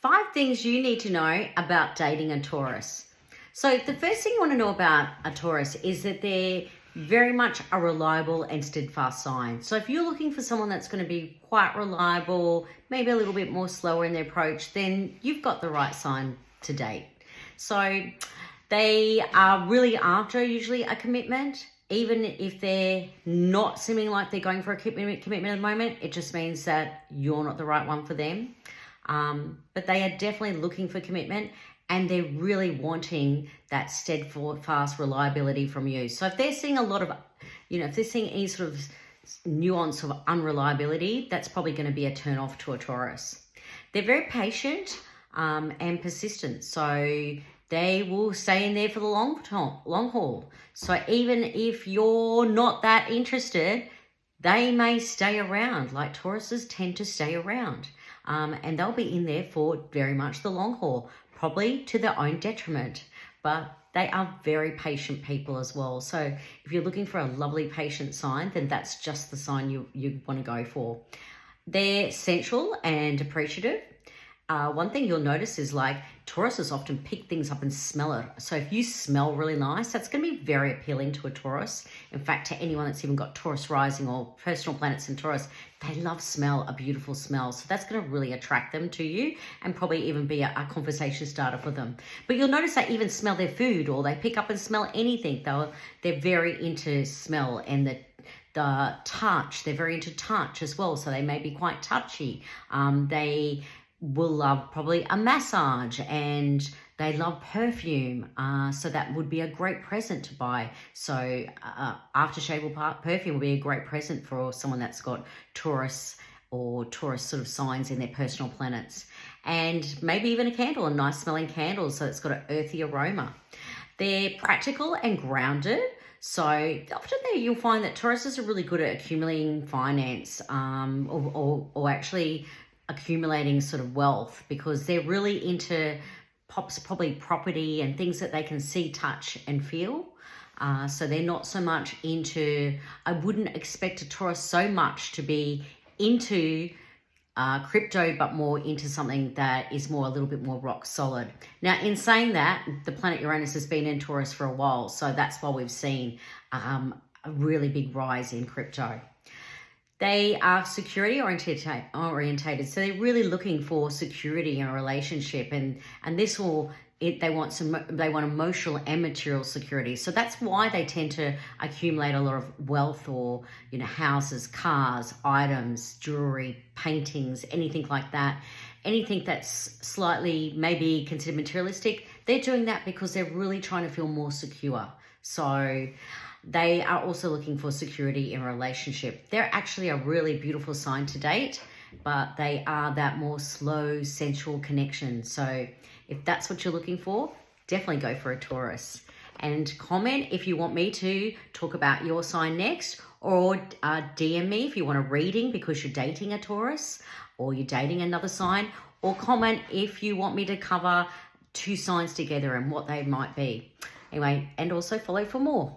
5 things you need to know about dating a Taurus. So the first thing you want to know about a Taurus is that they're very much a reliable and steadfast sign. So if you're looking for someone that's going to be quite reliable, maybe a little bit more slower in their approach, then you've got the right sign to date. So they are really after usually a commitment. Even if they're not seeming like they're going for a commitment at the moment, it just means that you're not the right one for them. But they are definitely looking for commitment, and they're really wanting that steadfast reliability from you. So if they're seeing a lot of, if they're seeing any sort of nuance of unreliability, that's probably going to be a turn off to a Taurus. They're very patient and persistent. So they will stay in there for the long haul. So even if you're not that interested, they may stay around. Like Tauruses tend to stay around. And they'll be in there for very much the long haul, probably to their own detriment. But they are very patient people as well. So if you're looking for a lovely patient sign, then that's just the sign you want to go for. They're sensual and appreciative. One thing you'll notice is like Tauruses often pick things up and smell it. So if you smell really nice, that's going to be very appealing to a Taurus. In fact, to anyone that's even got Taurus rising or personal planets in Taurus, they love smell, a beautiful smell. So that's going to really attract them to you and probably even be a conversation starter for them. But you'll notice they even smell their food, or they pick up and smell anything. They're very into smell and the touch. They're very into touch as well. So they may be quite touchy. They will love probably a massage, and they love perfume. So that would be a great present to buy. So aftershave or perfume will be a great present for someone that's got Taurus or Taurus sort of signs in their personal planets. And maybe even a candle, a nice smelling candle, so it's got an earthy aroma. They're practical and grounded. So often you'll find that Tauruses are really good at accumulating finance or actually accumulating sort of wealth, because they're really into probably property and things that they can see, touch and feel. So they're not so much into, I wouldn't expect a Taurus so much to be into crypto, but more into something that is a little bit more rock solid. Now, in saying that, the planet Uranus has been in Taurus for a while, so that's why we've seen a really big rise in crypto. They are security orientated, so they're really looking for security in a relationship, and this they want emotional and material security. So that's why they tend to accumulate a lot of wealth, or houses, cars, items, jewelry, paintings, anything like that. Anything that's slightly maybe considered materialistic, they're doing that because they're really trying to feel more secure. So they are also looking for security in a relationship. They're actually a really beautiful sign to date, but they are that more slow, sensual connection. So if that's what you're looking for, definitely go for a Taurus. And comment if you want me to talk about your sign next, or DM me if you want a reading because you're dating a Taurus or you're dating another sign, or comment if you want me to cover 2 signs together and what they might be. Anyway, and also follow for more.